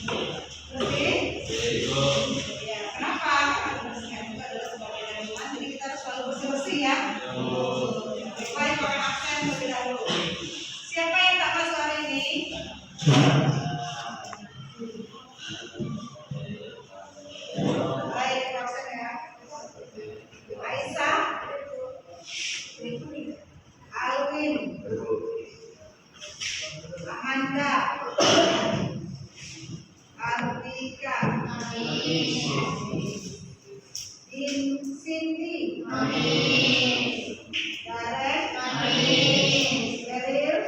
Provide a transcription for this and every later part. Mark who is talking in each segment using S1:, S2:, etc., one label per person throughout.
S1: Bersih? Ya, kenapa? Karena kebersihan itu adalah sebagai iman, jadi kita harus selalu bersih-bersih ya. Baik, pakai aksen terlebih dahulu. Siapa yang tak masuk hari ini? Baik, aksen ya. Aisyah, Alwin, Amanda, Artika, Cindy, Darren, Daryl,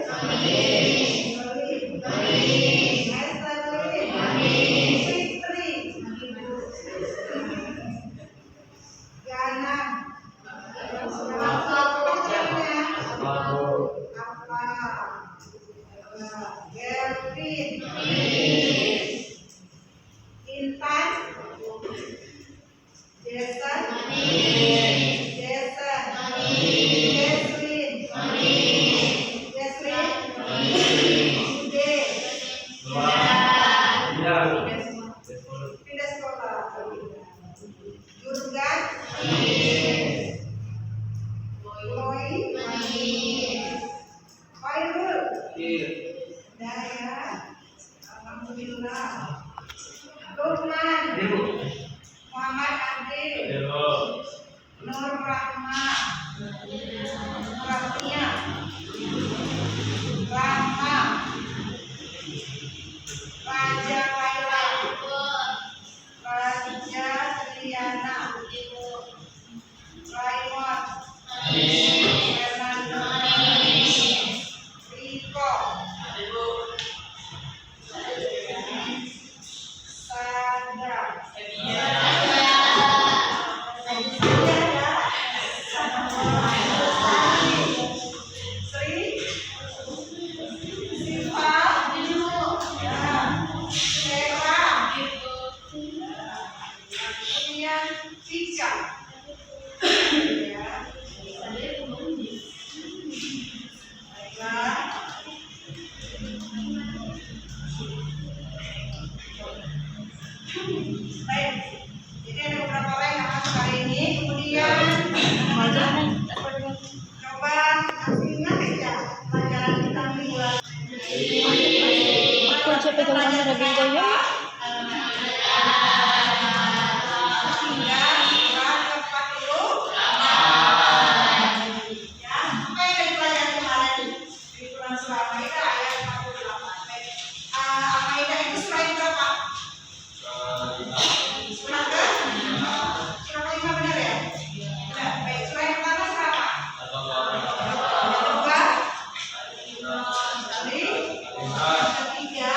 S1: Fitri, Gana, Gelvin, Intan, Jason, Ude, pindah sekolah, Jurgan, Loi, Khairul, Daya, Alhamdulillah, Lukman, Muhammad Adil, Nur Rahma, Rahmia, Rahma, Raja Laila, Raja Triana, Raymond, Fernando, Riko, Sandra, Sri, Siva, Vera, kemudian Tika. Ya. Baiklah. Baik. Jadi ada beberapa orang yang masuk hari ini. Kemudian coba ingat ya pelajaran kita mingguan.
S2: Aku siapa yang lagi ya?
S1: Ketiga,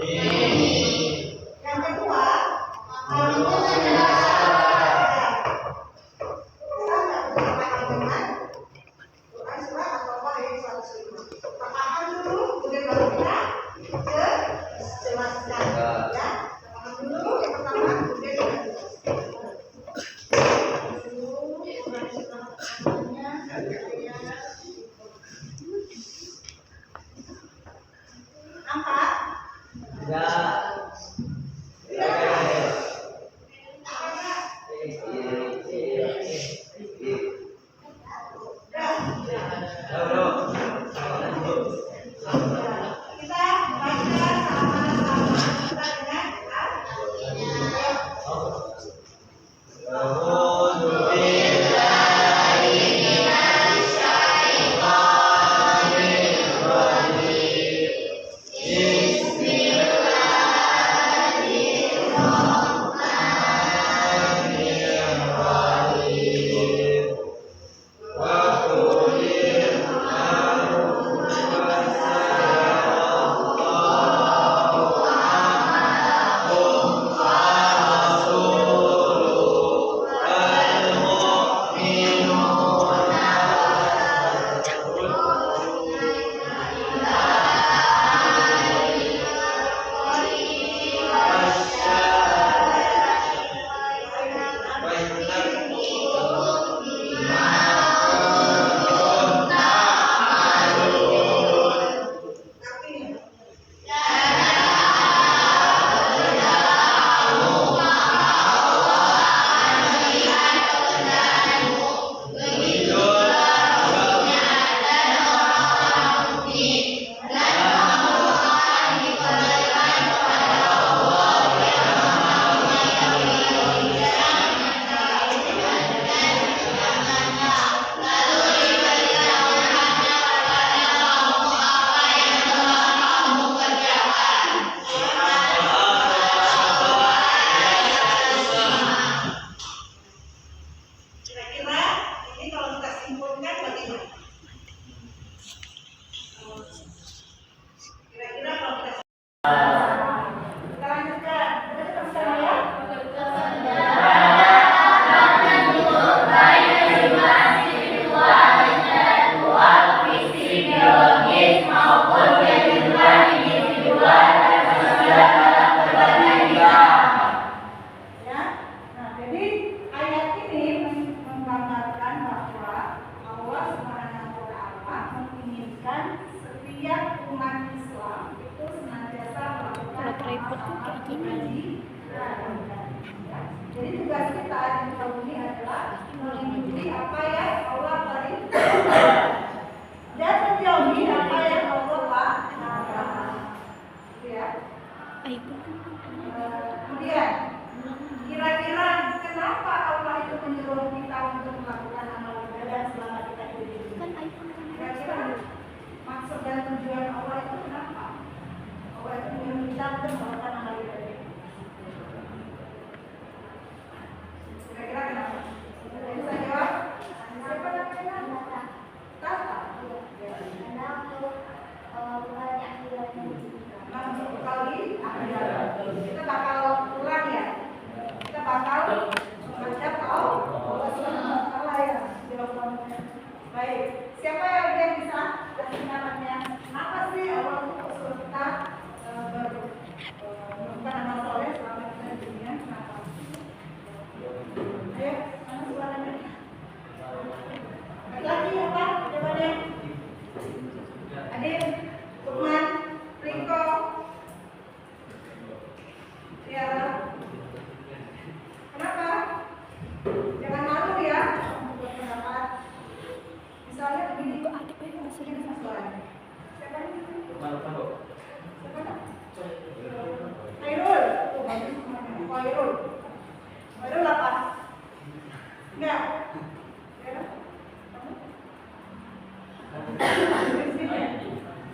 S1: Yang kedua, kira-kira ini kalau kita simpulkan bagaimana? Kira-kira kalau kita lanjutkan, kita bersama ya. Jadi ayat ini menggambarkan bahwa Allah Subhanahu wa Ta'ala menginginkan setiap umat Islam itu senantiasa melakukan ibadah. Jadi tugas kita di tahun ini adalah mengikuti apa yang Allah perintahkan dan menjauhi apa yang Allah larang. Ya. Kemudian kira-kira kenapa Allah itu menyuruh kita untuk melakukan amal ibadah selama kita hidup di dunia? Kira-kira maksud dan tujuan Allah itu kenapa? Allah itu menyuruh kita untuk melakukan amal ibadah. Kira-kira kenapa? Bisa jawab? Siapa namanya? Tata. Kali kita bakal ulang ya. Kita bakal baca tahu salah ya jawabannya. Baik, siapa yang bisa kasih namanya? Apa sih Allah untuk usul kita melakukan amal soleh selama kita di dunia? Kenapa? Ayo, mana suaranya? Lagi apa? Jawabannya? Adit, Lukman, Riko. Ya. Kenapa? Jangan malu ya untuk pendapat. Misalnya begini, masukin suaranya. Siapa ini? Siapa? Khairul. Khairul. Khairul apa? Enggak. Ya.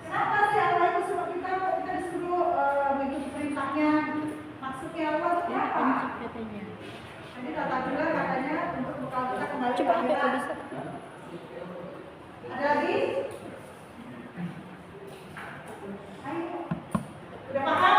S1: Kenapa sih Allah itu suruh kita disuruh mengikuti perintahnya? Maksudnya Allah itu apa? Nanti Tata bilang katanya untuk bekal kita kembali ke akhirat. Ada lagi? Ayo. Udah paham?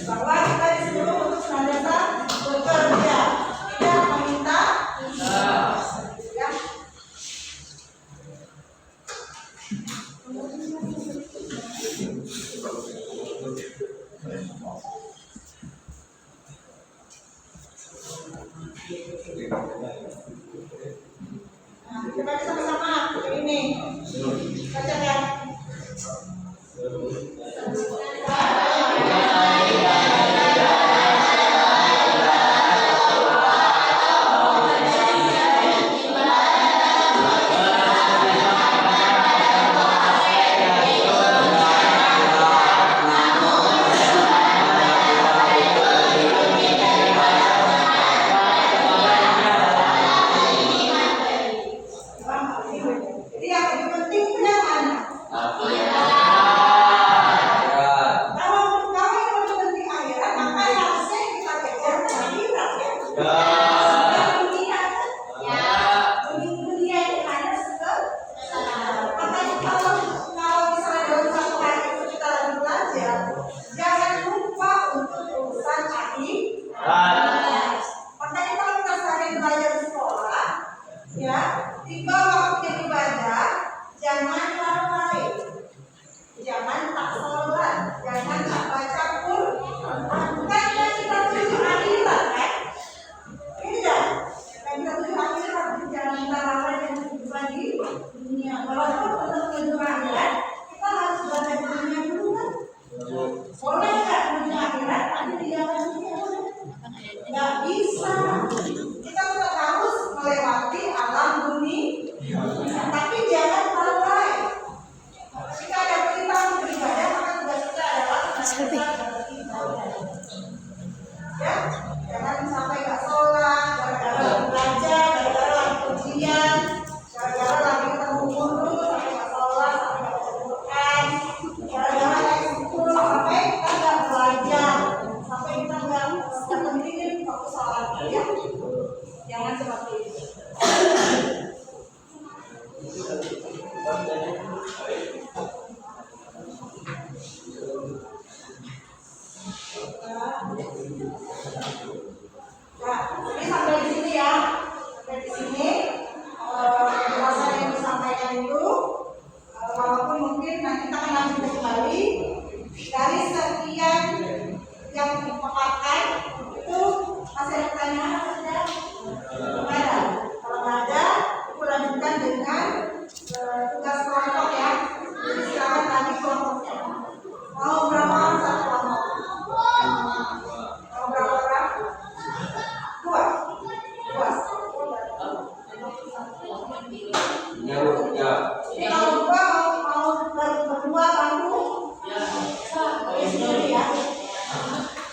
S1: bahwa kita disuruh untuk senantiasa bekerja, tidak meminta ya. Nah, kita baca sama-sama ini. Baca ya. Jadi yang lebih penting itu yang mana? Kalau yang lebih penting akhirat, maka yang harusnya kita kejar akhirat ya. Dunia ini hanya makanya kalau misalnya dalam satu hari itu kita lagi belajar, jangan lupa untuk urusan akhirat. Makanya kalau kita sehari belajar di sekolah, ya, tiba waktunya ibadah, jangan lalai, jangan tak sholat, jangan tak baca Quran. Karena kita tuju akhirat, kan? Ini dah, kita tuju akhirat, jangan kita lalai dan kehidupan di dunia. Walaupun untuk menuju akhirat, kita harus berada di dunia dulu, kan? Boleh nggak menuju akhirat, tapi di dalam dunia boleh? Nggak bisa. Kita tetap harus melewati alam dunia, tapi jangan lalai. Jika ada perintah untuk beribadah, maka tugas kita adalah beribadah. Ya, jangan sampai nggak sholat, gara-gara belajar, gara-gara ujian, gara-gara lagi ketemu guru, sampai nggak sholat, sampai nggak baca Quran, gara-gara lagi kumpul, sampai kita nggak belajar, sampai kita nggak pentingin fokus sholat. Ya, jangan seperti itu. Nah, ini sampai di sini ya. Sampai di sini penjelasan yang disampaikan itu, walaupun mungkin nanti kita akan lanjutkan kembali dari sekian yang dipaparkan itu masih ada pertanyaan atau tidak? Ada. Kalau nggak ada, aku lanjutkan dengan tugas kelompok ya. Jadi silakan lagi kelompoknya. Mau berapa orang satu kelompok? Mau berapa orang? Dua. Jadi kalau dua mau berdua kamu? Sendiri ya.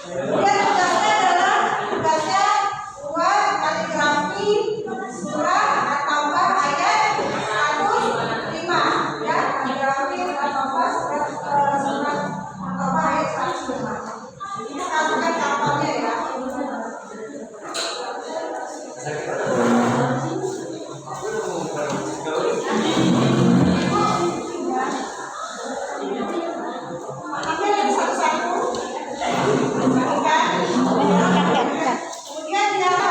S1: Kemudian tugasnya adalah buat kaligrafi surah At-Taubah ayat 105 ya, kaligrafi At-Taubah surah At-Taubah ayat 105. Ini katakan kapalnya ya. Ambil yang satu-satu. Kemudian dia ada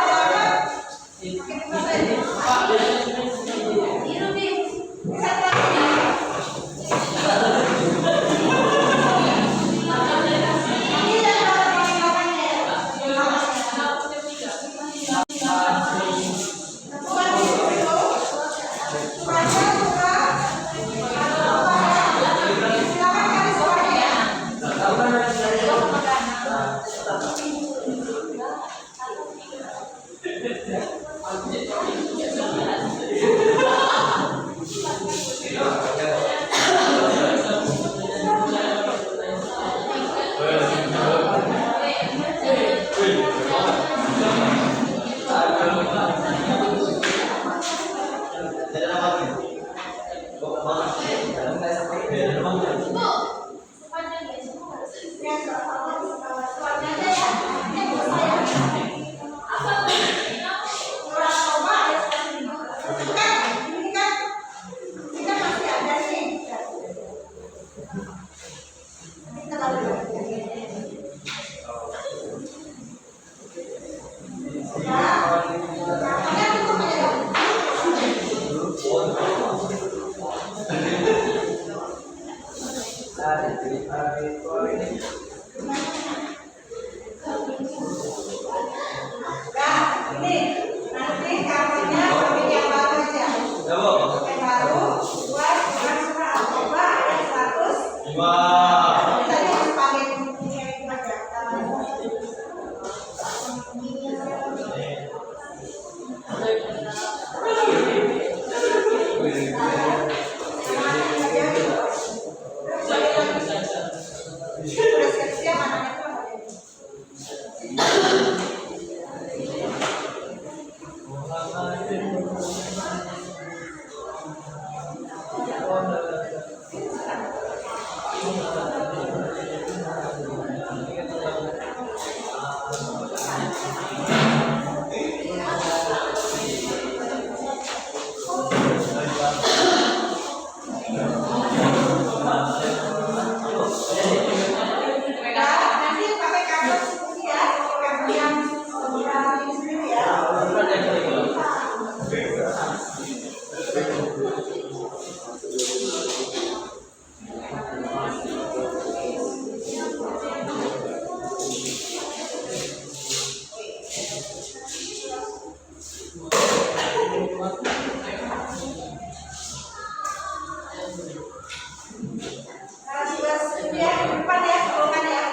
S1: Kita Nah, ini nanti kartunya ambil yang baru aja. Yang baru buat bulan surah Al-Baqarah ayat 100. Tadi harus pakai bukunya itu aja. Sudah siap-siap anaknya tuh. Nanti pakai kartu sendiri ya, kartu yang ini sendiri ya. Nah, sudah ya, depan ya, bukan ya.